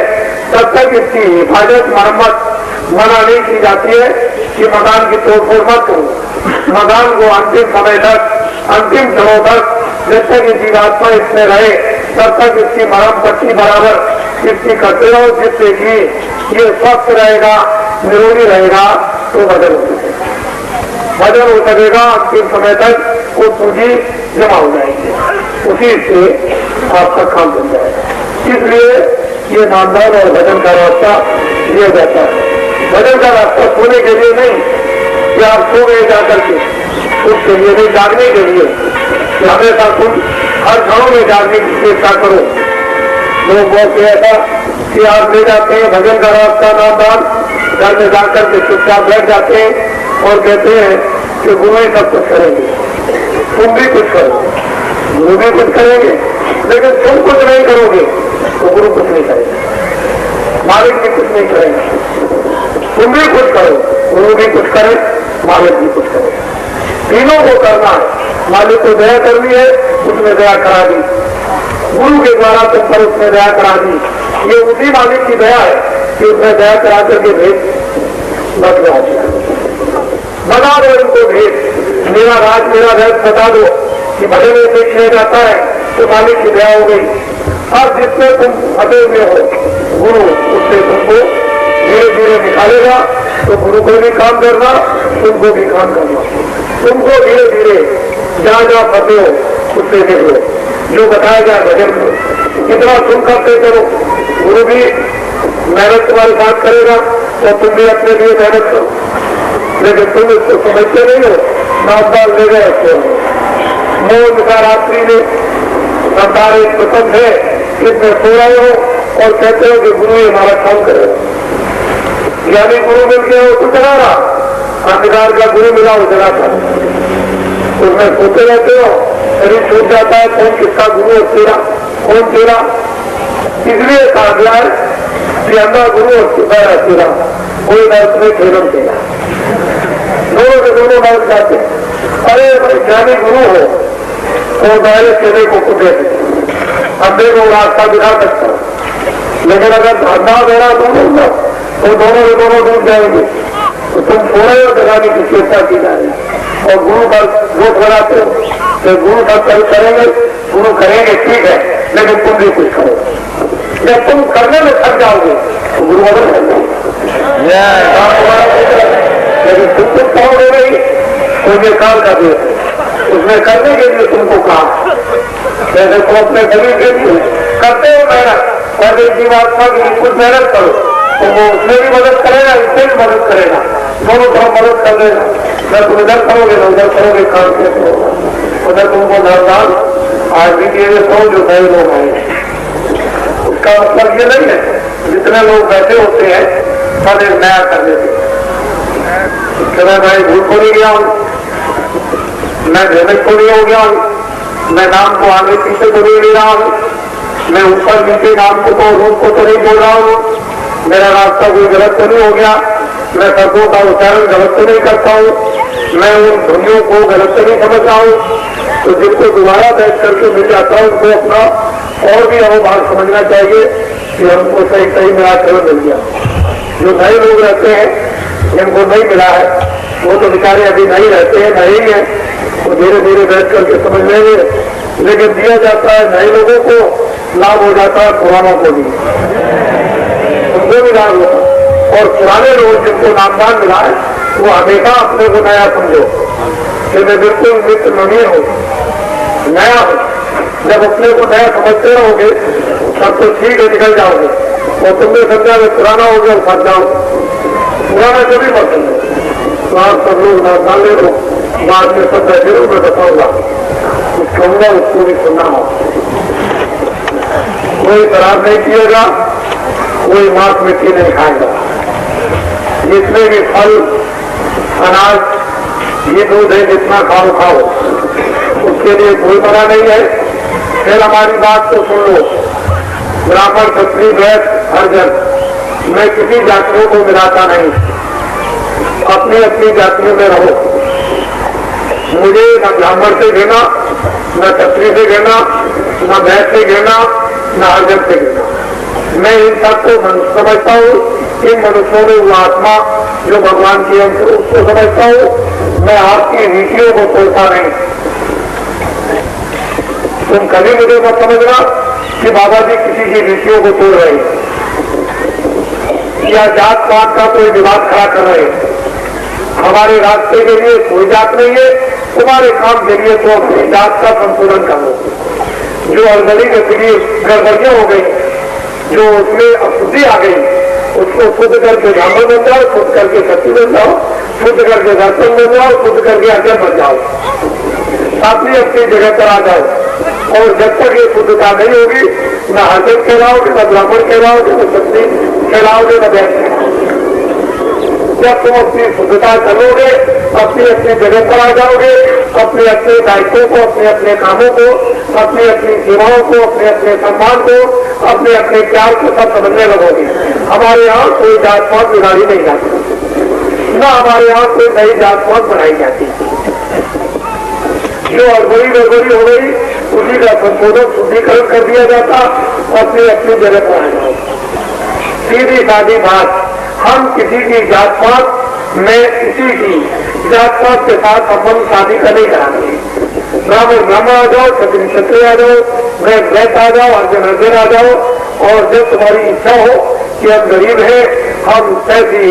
तब तक इसकी हिफाजत, मरम्मत मना नहीं की जाती है कि मकान की तोड़फोड़ मत करो। मकान को अंतिम समय तक, अंतिम क्षणों तक जब तक ये जीवात्मा इसमें रहे तब तक इसकी मरम पट्टी बराबर इसकी करते रहो, जिससे कि ये स्वस्थ रहेगा, निरोगी रहेगा, तो वजन हो सकेगा। वजन हो सकेगा, अंतिम समय तक वो पूंजी जमा हो जाएगी, उसी से आपका काम बन जाएगा। इसलिए ये नामदान और भजन का रास्ता दिया जाता है। भजन का रास्ता सोने के लिए नहीं, कि आप सो गए जाकर के, उसके लिए नहीं, जागने के लिए कि हमेशा तुम हर घरों में जागने की चेष्टा करो। लोग बहुत ऐसा कि आप ले जाते हैं भजन का रास्ता नामदान, घर में जाकर के चुपचाप बैठ जाते हैं और कहते हैं कि गुरु ही सब कुछ करेंगे, तुम भी कुछ करो, गुरु भी कुछ करेंगे, लेकिन तुम कुछ नहीं करोगे तो गुरु कुछ नहीं करेगा, मालिक भी कुछ नहीं करेगा। तुम भी कुछ करो, गुरु भी कुछ करे, मालिक भी कुछ करे, तीनों को करना है। मालिक को दया करनी है, उसने दया करा दी, गुरु के द्वारा तुम पर उसने दया करा दी। ये उसी मालिक की दया है कि उसने दया करा करके भेद बदला दिया। बता दो उनको भेद, मेरा राज मेरा रहस्य बता दो कि भजन में सीखने जाता है तो मालिक की दया हो गई। अब जिसमें तुम फतेह में हो, गुरु उससे तुमको धीरे धीरे निकालेगा। तो गुरु को भी काम करना, तुमको भी काम करना, तुमको धीरे धीरे जहाँ जहाँ फतेह हो उससे देखो, जो बताया जाए भजन में कितना तुम करते चलो, गुरु भी मेहनत तुम्हारे साथ करेगा और तुम भी अपने लिए मेहनत करो। लेकिन तुम इसको समझते नहीं हो, नामदान ले गए तो मोह निशा रात्रि में संसार एक प्रसंग है, इसमें सो रहे हो और कहते हो कि गुरु हमारा काम करेगा। यानी गुरु मिल गया हो तो चला रहा, अंधकार का गुरु मिला हो चला था, उसमें सोते रहते हो, शरीर छूट जाता है, कौन किसका गुरु और तेरा कौन तेरा। इसलिए कहा गया है कि अंधा गुरु और तेरा तेरा कोई दर्द में खेलम तेरा, दोनों के दोनों नर्क जाते। अरे भाई ज्ञानी गुरु हो तो दायरे चेहरे को कुटे अंधे को रास्ता दिखा सकता, लेकिन अगर धरना देना दोनों तो दोनों के दोनों डूब जाएंगे। तो तुम थोड़े और दिखाने की चेष्टा की जाएगी और गुरु पर वोट बनाते हो तो गुरु सब करेंगे, गुरु करेंगे ठीक है, लेकिन तुम भी कुछ करो। जब तुम करने में थक जाओगे तो गुरु मदद कर देंगे, लेकिन तुम कुछ करोगे नहीं तो ये काम कर दे। उसमें करने के लिए तुमको कहा, जैसे तुम अपने शरीर के लिए करते हो मेहनत और एक जीवात्मा की कुछ मेहनत करो तो वो उसमें भी मदद करेगा, इससे भी मदद करेगा, दोनों तरफ मदद कर देगा। जब तुम इधर करोगे तो उधर करोगे, काम कैसे होगा। उधर तुमको नामदान आज भी किए सो जो नए लोग आए, उसका मतलब ये नहीं है जितने लोग बैठे होते हैं सब एक नया कर देते। मैं भाई भूल को नहीं गया हूं, मैं भ्रमित को नहीं हो गया हूं, मैं नाम को आगे पीछे को नहीं ले रहा हूं, मैं ऊपर नीचे नाम को तो रूप को तो नहीं बोल रहा हूं, मेरा रास्ता कोई गलत तो नहीं हो गया, मैं शब्दों का उच्चारण गलत तो नहीं करता हूं, मैं उन ध्वनियों को गलत तो नहीं समझता हूं। तो जिनको दोबारा बैठ करके मिल जाता है उनको अपना और भी अवभाग समझना चाहिए कि हमको सही सही निराकरण मिल गया। जो नए लोग रहते हैं जिनको नहीं मिला है वो तो बेचारे अभी नहीं रहते हैं, नए ही है, वो धीरे धीरे बैठ करके समझ लेंगे। लेकिन दिया जाता है नए लोगों को, लाभ हो जाता है पुरानों को भी, उनको भी लाभ होता। और पुराने लोग जिनको नामदान मिला है वो हमेशा अपने को नया समझो कि मैं बिल्कुल मित्र नहीं हूँ, नया हूँ। जब अपने को नया समझते रहोगे तब तो ठीक है, निकल जाओगे। और तुमने समझा मैं पुराना हो गया फंस जाओ, पुराना कभी मत समझो। तो आप सब लोग नामदान ले लो, बाद में सब बैठे हो, मैं बताऊंगा, कुछ कहूंगा उसको भी सुनना हो। कोई शराब नहीं पिएगा, कोई मांस मिट्टी नहीं खाएगा, जितने भी फल अनाज ये दूध है जितना खाओ खाओ, उसके लिए कोई मना नहीं है। फिर हमारी बात तो सुन लो, ब्राह्मण क्षत्रिय वैश्य हरिजन, मैं किसी जातियों को मिलाता नहीं, अपनी अपनी जातियों में रहो। मुझे न ब्राह्मण से घेना, न क्षत्रिय से घेना, न वैश्य से घेना, न हरिजन से घेना। मैं इन सबको मनुष्य समझता हूँ, इन मनुष्यों में वो आत्मा जो भगवान की अंश उसको समझता हूँ। मैं आपकी रीतियों को तोड़ता नहीं। तुम कभी मुझे मत समझना कि बाबा जी किसी की रीतियों को तोड़ रहे हैं या जात पात का कोई विवाद खड़ा कर रहे हैं। हमारे रास्ते के लिए कोई जात नहीं है, तुम्हारे काम के लिए तो अपनी जात का संशोधन कर लो। जो अलगड़ी गड़बड़ियां हो गई, जो उसमें अशुद्धि आ गई, उसको शुद्ध करके ब्राह्मण बन जाओ, शुद्ध करके क्षत्रिय बन जाओ, शुद्ध करके दर्शन बन जाओ, शुद्ध करके अध्ययन बन जाओ, अपनी अपनी जगह पर आ जाओ। और जब तक ये शुद्धता नहीं होगी, न हजम कहलाओगे, न ब्राह्मण कहलाओगे, न शक्ति कहलाओगे, न वैश्य। जब तुम अपनी शुद्धता चलोगे, अपनी अपनी जगह पर आ जाओगे, अपने अपने दायित्वों को, अपने अपने कामों को, अपनी अपनी सेवाओं को, अपने अपने सम्मान को, अपने अपने प्यार को सब समझने लगोगे। हमारे यहाँ कोई जात पात बिगाड़ी नहीं जाती, न हमारे यहाँ कोई नई जात पात बनाई जाती। जो अड़बड़ी गड़बड़ी हो गई उसी का संशोधन शुद्धिकरण कर दिया जाता, अपनी अपनी जगह पर आ जाओ। सीधी सादी बात, हम किसी की जात पात में किसी की जात पात के साथ संबंध शादी का नहीं कराते। ब्राह्मण ब्राह्मण आ जाओ, क्षत्रिय क्षत्रिय आ जाओ, वैश्य आ जाओ, अर्जुन अर्जुन आ जाओ। और जब तुम्हारी इच्छा हो कि हम गरीब हैं, हम ऐसी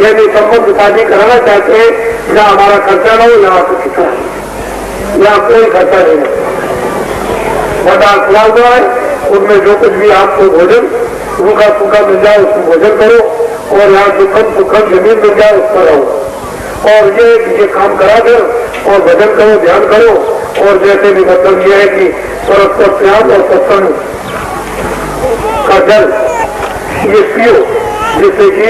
यदि संबंध शादी कराना चाहते हैं जहाँ हमारा खर्चा न हो, यहाँ कुछ खर्चा, यहाँ कोई खर्चा नहीं है। भंडार खुला हुआ है, उनमें जो कुछ भी आपको भोजन रूखा सूखा मिल जाए उसमें भोजन करो, और यहाँ दुखम सुखम जमीन मिल जाए उस पर रहो। और ये काम करा दो और भजन करो, ध्यान करो। और जैसे भी मतलब ये है कि परस्पर प्यार और सत्संग का जल ये पियो, जिससे कि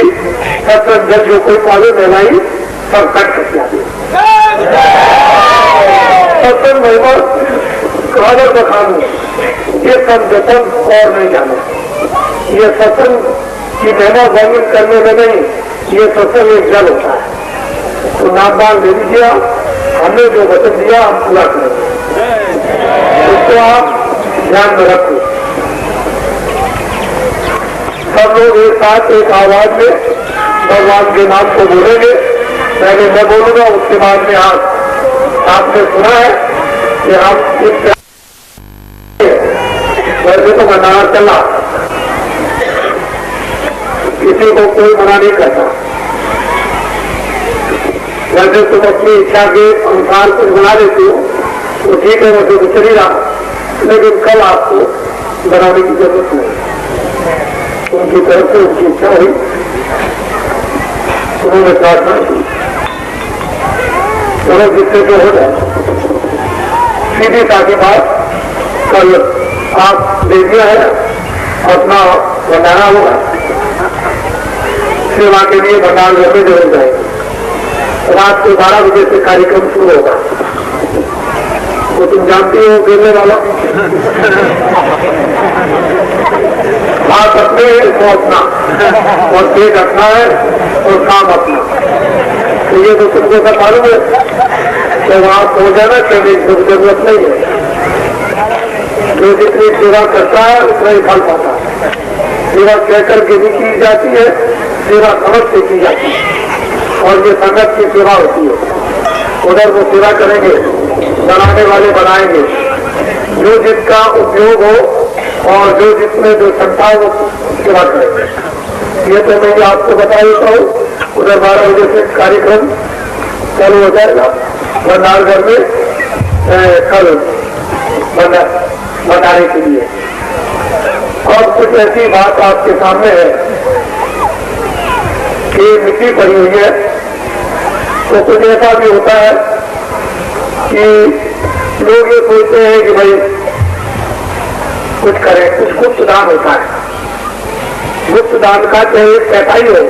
सत्संग जल जो कोई पाले महिलाई सब कट कर जाती। सत्संग महिमा कागर बखानू, ये सब जतन और नहीं जाने। ये सत्संग की महिमा वर्णन करने में नहीं, ये सत्संग एक जल होता है। तो नामदान दे दीजिए, हमने जो वचन दिया हम पूरा करेंगे, इसको आप ध्यान में रखो। सब लोग एक साथ एक आवाज में भगवान के नाम को बोलेंगे। पहले मैं बोलूंगा, उसके बाद में आपने सुना है कि हम इस वैसे तो भंडारा चला, किसी को कोई मना नहीं करता। वैसे तुम अपनी इच्छा के अनुसार कुछ बना लेते हो तो ठीक है, वैसे तो चली रहा, लेकिन कल आपको बनाने की जरूरत नहीं। उनकी तरफ से उनकी इच्छा हुई, उन्होंने प्रार्थना की, चलो जिससे जो हो जाए। सीधी साधी बात, कल आप दे दिया है, अपना भंडारा होगा, सेवा के लिए भंडार घर में जरूर जाएंगे। रात को 12 बजे से कार्यक्रम शुरू होगा। वो तुम जानती हो गिरने वाला हाथ अपने को अपना और पेट अपना है और काम अपना, तो ये तो तुमको सब मालूम है। तो वहां पहुंच जाना कहने की जरूरत नहीं है। जो जितनी सेवा करता है उतना ही फल पाता है। सेवा कहकर के भी की जाती है, सेवा समझ से की जाती है, और ये संगत की सेवा होती है। उधर वो सेवा करेंगे, बनाने वाले बनाएंगे, जो जिसका उपयोग हो और जो जिसमें जो क्षमता हो वो सेवा करेंगे। ये तो मैं आपको बता देता हूँ। उधर 12 बजे से कार्यक्रम चालू हो जाएगा भंडार घर में, कल बनाने के लिए। और कुछ ऐसी बात आपके सामने है कि मिट्टी पड़ी हुई है, तो कुछ ऐसा भी होता है कि लोग ये सोचते हैं कि भाई कुछ करें, कुछ गुप्त दान होता है। गुप्त दान का चाहे पैसा ही हो,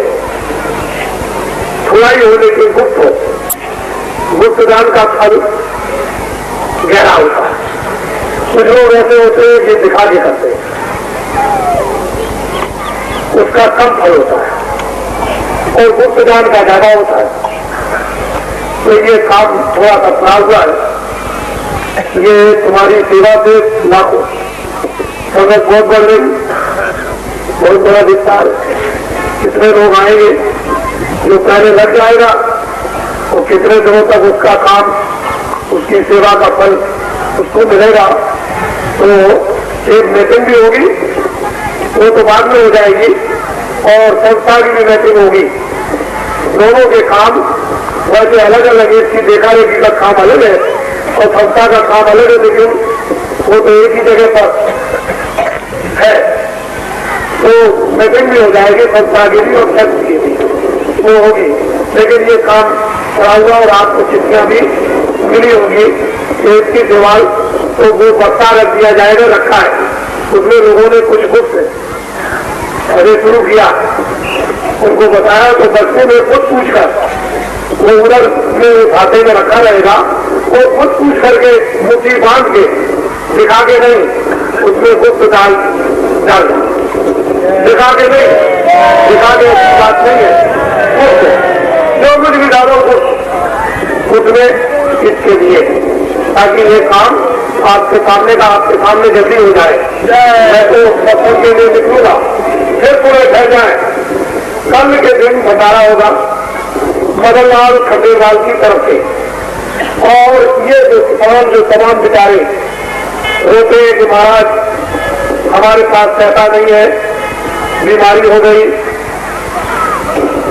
थोड़ा ही हो, लेकिन गुप्त हो। गुप्त दान का फल गहरा होता है। कुछ लोग ऐसे होते हैं कि दिखा के करते हैं, उसका कम फल होता है, और गुप्त दान का ज्यादा होता है। तो ये काम थोड़ा सा खराब हुआ है। ये तुम्हारी सेवा से लाखों संगत बहुत बढ़ रही, बहुत बड़ा विस्तार। कितने लोग आएंगे, जो पहले लग जाएगा और कितने दिनों तक उसका काम, उसकी सेवा का फल उसको मिलेगा। तो एक मीटिंग भी होगी, वो तो बाद में हो जाएगी, और संस्था की भी मीटिंग होगी। दोनों के काम वैसे अलग अलग, इसकी देखा देखी का काम अलग है और संस्था का काम अलग है, लेकिन वो तो एक ही जगह पर है। तो मीटिंग भी हो जाएगी संस्था की भी और ट्रस्ट की भी, वो होगी। लेकिन ये काम करा हुआ और आपको चिट्ठियां भी मिली होंगी कि इसकी दीवार तो वो बक्सा रख दिया जाएगा, रखा है, उसमें लोगों ने कुछ गुप्त अरे शुरू किया, उनको बताया तो बच्चे ने खुद पूछकर वो उधर में खाते में रखा रहेगा, वो खुद पूछ करके मुट्ठी बांध के दिखा के नहीं, उसमें गुप्त डाल दिखा के नहीं, दिखा के बात नहीं है, गुप्त जो कुछ भी डालो गुप्त उसमें इसके लिए, ताकि ये काम आपके सामने जल्दी हो जाए। मैं तो बच्चों के लिए निकलूंगा, फिर पूरे ठहर जाए। कल के दिन भंडारा होगा मदनलाल खंडेलवाल की तरफ से, और ये जो तमाम बेचारे रोते हैं कि महाराज हमारे पास पैसा नहीं है, बीमारी हो गई,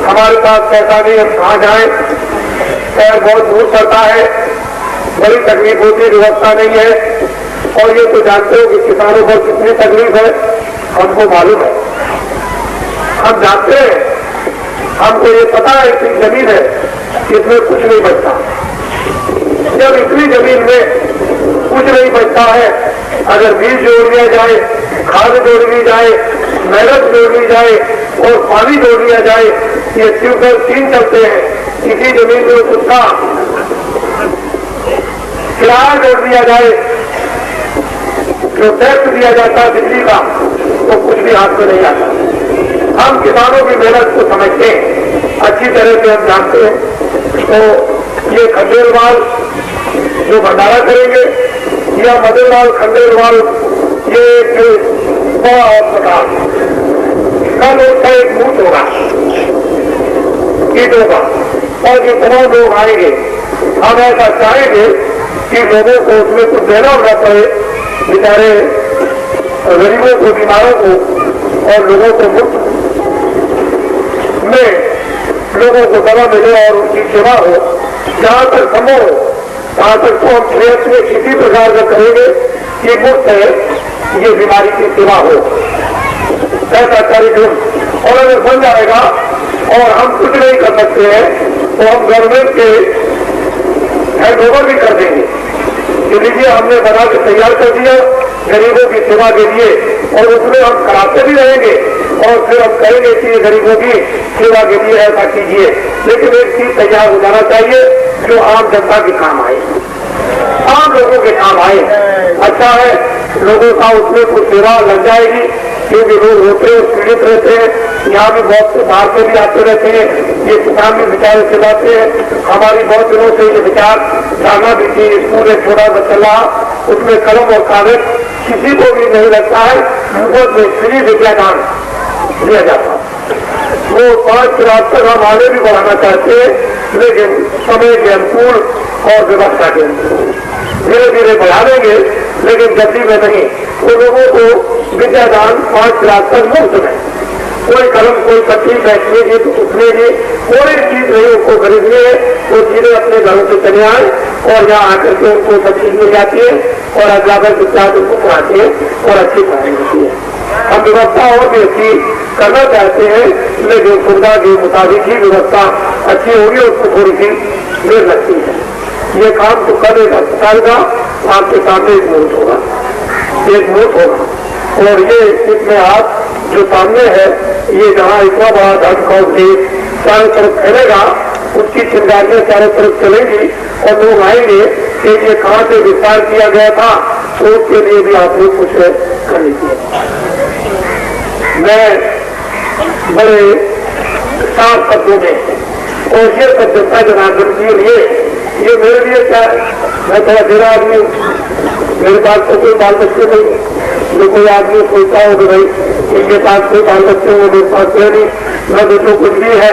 हमारे पास पैसा नहीं, हम कहाँ जाए, पैर बहुत दूर पड़ता है, बड़ी तकलीफ होती है, व्यवस्था नहीं है, और ये तो जानते हो कि किसानों पर कितनी तकलीफ है, हमको मालूम है, हम जानते हैं, हमको ये पता है कि जमीन है इसमें कुछ नहीं बचता। जब इतनी जमीन में कुछ नहीं बचता है, अगर बीज जोड़ लिया जाए, खाद जोड़ ली जाए, मेहनत जोड़ ली जाए और पानी जोड़ लिया जाए, ये ट्यूबवेल 3 चलते हैं, इसी जमीन में उसका किराया जोड़ दिया जाए, जो टैक्स दिया जाता है बिजली का, तो कुछ भी हाथ में नहीं आता। हम किसानों की मेहनत को समझते हैं, अच्छी तरह से हम जानते हैं। तो ये खंडेलवाल जो भंडारा करेंगे या मदनलाल खंडेलवाल, ये एक बड़ा अस्पताल कल उसका एक बूथ होगा ईटों का, और जो तमाम लोग आएंगे, हम ऐसा चाहेंगे कि लोगों को उसमें कुछ देना न पड़े, बेचारे गरीबों को, बीमारों को और लोगों को मुफ्त में लोगों को दवा मिले और उनकी सेवा हो, जहां तक संभव हो वहां तक तो हम प्रयत्न में किसी प्रकार का करेंगे कि मुफ्त है ये बीमारी की सेवा हो, ऐसा कार्यक्रम। और अगर बन जाएगा और हम कुछ नहीं कर सकते हैं तो हम गवर्नमेंट के हैंडओवर भी कर देंगे कि लीजिए हमने बना के तैयार कर दिया गरीबों की सेवा के लिए, और उसमें हम कराते भी रहेंगे और फिर हम कहेंगे कि गरीबों की सेवा के लिए ऐसा कीजिए, लेकिन एक चीज तैयार हो जाना चाहिए जो आम जनता के काम आए, आम लोगों के काम आए। अच्छा है लोगों का उसमें कुछ सेवा लग जाएगी, क्योंकि लोग होते हैं पीड़ित रहते हैं, यहाँ भी बहुत से बाहर से भी आते रहते हैं, ये किसान भी विचार चलाते हैं। हमारी बहुत दिनों से ये विचार जाना भी थी, स्कूल एक छोटा सा चला, उसमें कलम और कागज किसी को भी नहीं लगता है, मुफ्त में फ्री विद्यादान दिया जाता। वो 5 रात तक हम आगे भी बढ़ाना चाहते हैं, लेकिन समय के अनुकूल और व्यवस्था के अनुकूल धीरे धीरे बढ़ा देंगे, लेकिन जल्दी में नहीं। तो लोगों को विद्यादान 5 रात तक मुफ्त में, कोई कलम कोई पत्ती बैठने की तो उठने की कोई चीज नहीं उनको खरीदनी है, वो सीधे अपने घरों से चले आए और यहाँ आकर के उनको सब चीज मिल जाती है और अध्यापक विद्यार्थी उनको पढ़ाते हैं और अच्छी पढ़ाई होती है। हम व्यवस्था और भी अच्छी करना चाहते हैं, लेकिन सुविधा के मुताबिक ही व्यवस्था अच्छी होगी, उसको थोड़ी सी देर लगती है। ये काम तो कल एक अस्पताल का आपके सामने एक मुहूर्त होगा, एक मुहूर्त होगा, और ये इसमें आप जो सामने है, ये जहाँ इतना बड़ा धन का उद्देश्य चारों तरफ फैलेगा, उसकी चिंगारियां चारों तरफ चलेंगी और लोग आएंगे कि ये कहाँ से विस्तार किया गया था, तो उसके लिए भी आप लोग कुछ कर लीजिए। मैं बड़े साफ शब्दों में और ये सब जनता जनार्दन के लिए, ये मेरे लिए क्या है, मैं थोड़ा देरा आदमी, मेरे पास तो कोई बाल बच्चे नहीं, जो कोई आदमी सोचता हो कि भाई इनके पास कोई बाल बच्चे हो, मेरे पास कोई नहीं, मैं जो कुछ भी है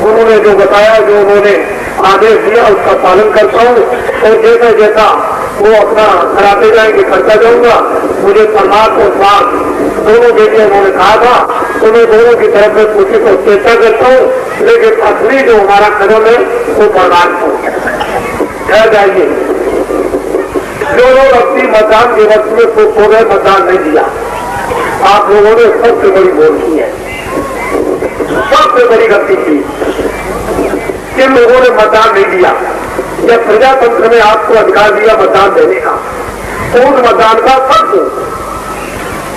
उन्होंने जो बताया, जो उन्होंने आदेश दिया उसका पालन करता हूँ, और जैसा जैसा वो अपना कराते जाएंगे करता जाऊंगा। मुझे परमार्थ और स्वार्थ दोनों के लिए उन्होंने कहा था, तो मैं दोनों की तरफ से कोशिश और चेष्टा करता हूँ, लेकिन असली जो हमारा कदम है वो परमार्थ हो जाइए। जो लोग अपनी मतदान के वक्त में खुश हो गए, मतदान नहीं दिया, आप लोगों ने सबसे बड़ी भूल की है, सबसे बड़ी गलती की। किन लोगों ने मतदान नहीं दिया। जब प्रजातंत्र में आपको अधिकार दिया मतदान देने का, तो उस मतदान का सबको,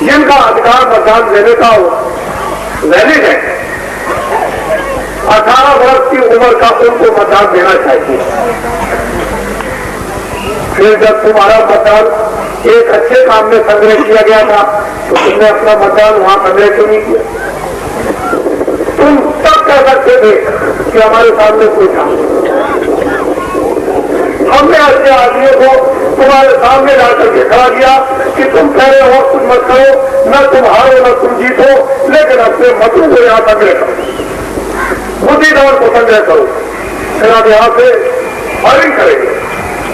जिनका अधिकार मतदान देने का वैलिड है, 18 वर्ष की उम्र का, उनको मतदान देना चाहिए। फिर जब तुम्हारा मतदान एक अच्छे काम में संग्रह किया गया था, तो तुमने अपना मतदान वहां संग्रह क्यों नहीं किया? तुम सब कह सकते थे कि हमारे सामने कोई था। हमने ऐसे आदमियों को तुम्हारे सामने जाकर के खड़ा किया कि तुम कह रहे हो कुछ मत करो, न तुम हारो न तुम जीतो, लेकिन अपने मतों को यहां संग्रह करो, बुद्धिदार को संग्रह करो। फिर आप यहां से फायरिंग करेंगे,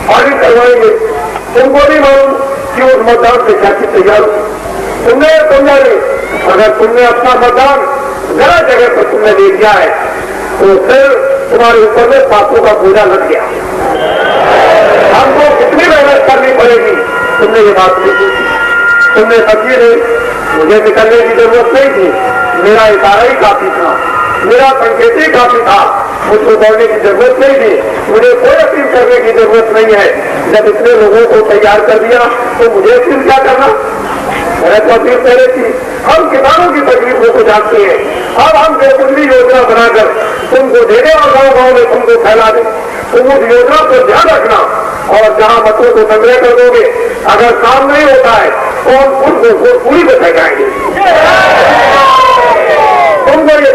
फायरिंग करवाएंगे। तुमको नहीं मालूम कि उस मतदान से क्या चीज तैयार हो। तुमने समझा नहीं, अगर तुमने अपना मतदान गलत जगह पर तुमने दे दिया है, तो फिर तुम्हारे ऊपर में पापों का बोझा लग गया। हमको कितनी मेहनत करनी पड़ेगी, तुमने ये बात नहीं की। तुमने समझी नहीं, मुझे निकलने की जरूरत नहीं थी, मेरा इशारा ही काफी था, मेरा संकेत ही काफी था, मुझको दौड़ने की जरूरत नहीं थी, मुझे कोई अपील करने की जरूरत नहीं है। जब इतने लोगों को तैयार कर दिया तो मुझे अपील क्या करना? मैंने तो अपील पहले की। हम किसानों की तकलीफों को जानते हैं। अब हम जो कुछ भी योजना बनाकर तुमको दे दें और गाँव गाँव में तुमको फैला दें, तुम उस योजना को ध्यान रखना और जहां मतों को संग्रह कर दोगे, अगर काम नहीं होता है तो हम खुद पूरी को फेंकाएंगे।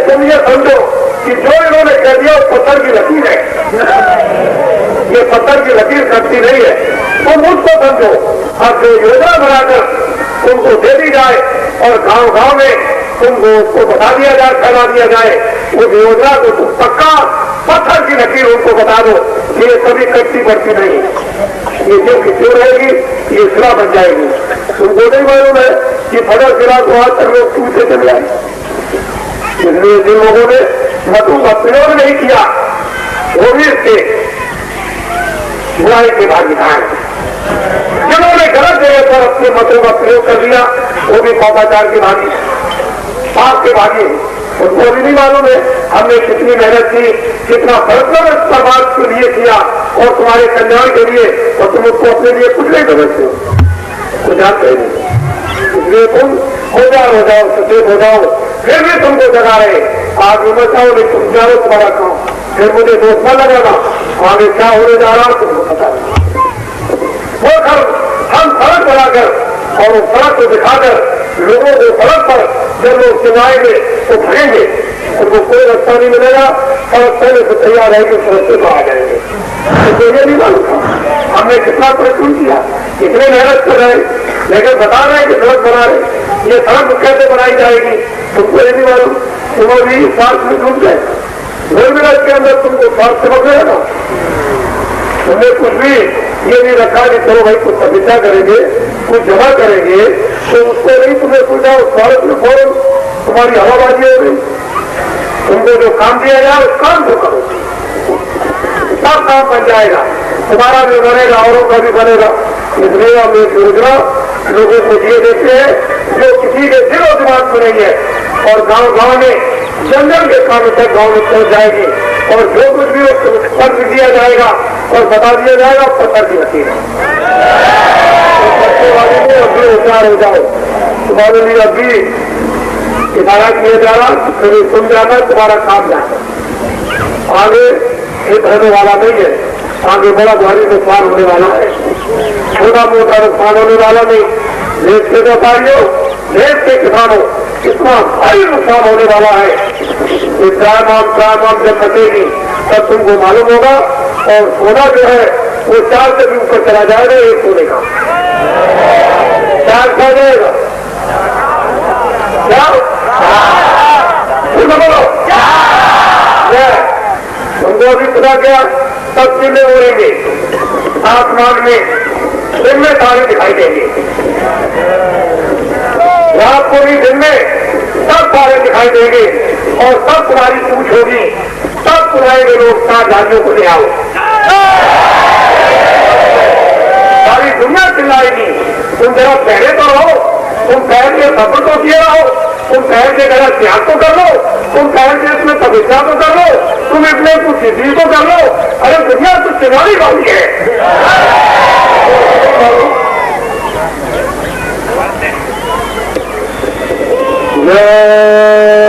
तुम ये समझो कि जो इन्होंने कह दिया वो पत्थर की लकीर है, ये पत्थर की लकीर करती नहीं है। तुम उसको समझो, अब जो योजना बनाकर तुमको दे दी जाए और गांव गांव में तुमको उसको बता दिया जाए, फैला दिया जाए, उस योजना को तुम पक्का पत्थर की लकीर उनको बता दो, ये कभी कटती बढ़ती नहीं, ये जो कि क्यों रहेगी, ये सिरा बन जाएगी। तुमको नहीं मालूम है कि फजर सिरा को आज तक लोग टूटते चले आए, इसलिए जिन लोगों ने मतों का प्रयोग नहीं किया वो भी इसके बुराई के भागीदार हैं। जिन्होंने गलत जगह पर अपने मतों का प्रयोग कर दिया वो भी पापाचार के भागी, पाप के भागी। उनको भी नहीं मालूम है हमने कितनी मेहनत की, कितना परिश्रम इस प्रभाव के लिए किया और तुम्हारे कल्याण के लिए, और तुम उसको अपने लिए कुछ नहीं समझते हो, कुछ जानते नहीं। इसलिए तुम होशियार हो जाओ, सचेत हो जाओ। फिर भी तुमको जगा रहे, आग में जाओ नहीं, तुम जाओ तुम्हारा काम, फिर मुझे दोस्त न लगाना, आगे क्या होने जा रहा तुमको पता नहीं। वो हम सड़क बनाकर और उस सड़क को दिखाकर लोगों को सड़क पर जब लोग चिल्लाएंगे तो भरेंगे, उनको कोई रास्ता नहीं मिलेगा, सड़क पहले से तैयार है कि सड़क पर आ जाएंगे। तो ये नहीं मालूम था हमने कितना प्रयत्न किया, कितने मेहनत कर रहे, लेकिन बता रहे हैं कि सड़क बना रहे, ये सड़क कैसे बनाई जाएगी तुमको ये नहीं मालूम। तुम अभी स्वार्थ में डूब गए, 2 मिनट के अंदर तुमको स्वार्थ समझ गया ना। तुमने कुछ भी ये नहीं रखा कि चलो भाई कुछ प्रतिज्ञा करेंगे, कुछ जमा करेंगे, तो उसको नहीं तुमने पूछा, उस भारत में फौरन तुम्हारी हवाबाजी हो गई। तुमको जो काम दिया जाए उस काम को करो, सब काम बन जाएगा, तुम्हारा भी बनेगा, औरों का भी बनेगा। इसलिए हम एक योजना लोगों को दिए देते हैं जो किसी के दिलो दिमाग में नहीं है, और गांव गांव में जंगल के काम तक गांव में पहुंच जाएगी, और जो कुछ भी पत्र दिया जाएगा और बता दिया जाएगा पत्थर की लकीर है। वाले में अभी होशियार हो जाओ, तुम्हारे लिए अभी इशारा किया जा रहा, कभी सुन जाना, तुम्हारा काम जाना, आगे एक रहने वाला नहीं है, आगे बड़ा भारी नुकसान होने वाला है, छोटा मोटा नुकसान होने वाला नहीं। देश के व्यापारियों, देश के किसानों, इतना भारी नुकसान होने वाला है कि चार जब बचेगी तब तुमको मालूम होगा। और सोना जो है वो 4 से भी ऊपर चला जाएगा, एक सोने का 4 खा जाएगा, क्या बोलो, तुमको अभी पता क्या, सब चिन्ह उड़ेंगे आसमान में, दिन में तारे दिखाई देंगे, रात को भी दिन में सब तारे दिखाई देंगे, और सब तुम्हारी पूछ होगी, सब बुलाएंगे लोग, 7 झाड़ियों को ले आओ, सारी दुनिया चिल्लाएगी। तुम जरा पहले तो रहो, तुम पहले सफर तो किए रहो, तुम ठहर के गलत त्याग तो कर लो, तुम ठहर के इसमें तपस्या तो कर लो, तुम इसमें कुछ सिद्धि तो कर लो। अरे दुनिया तो चुनावी वाली है। मैं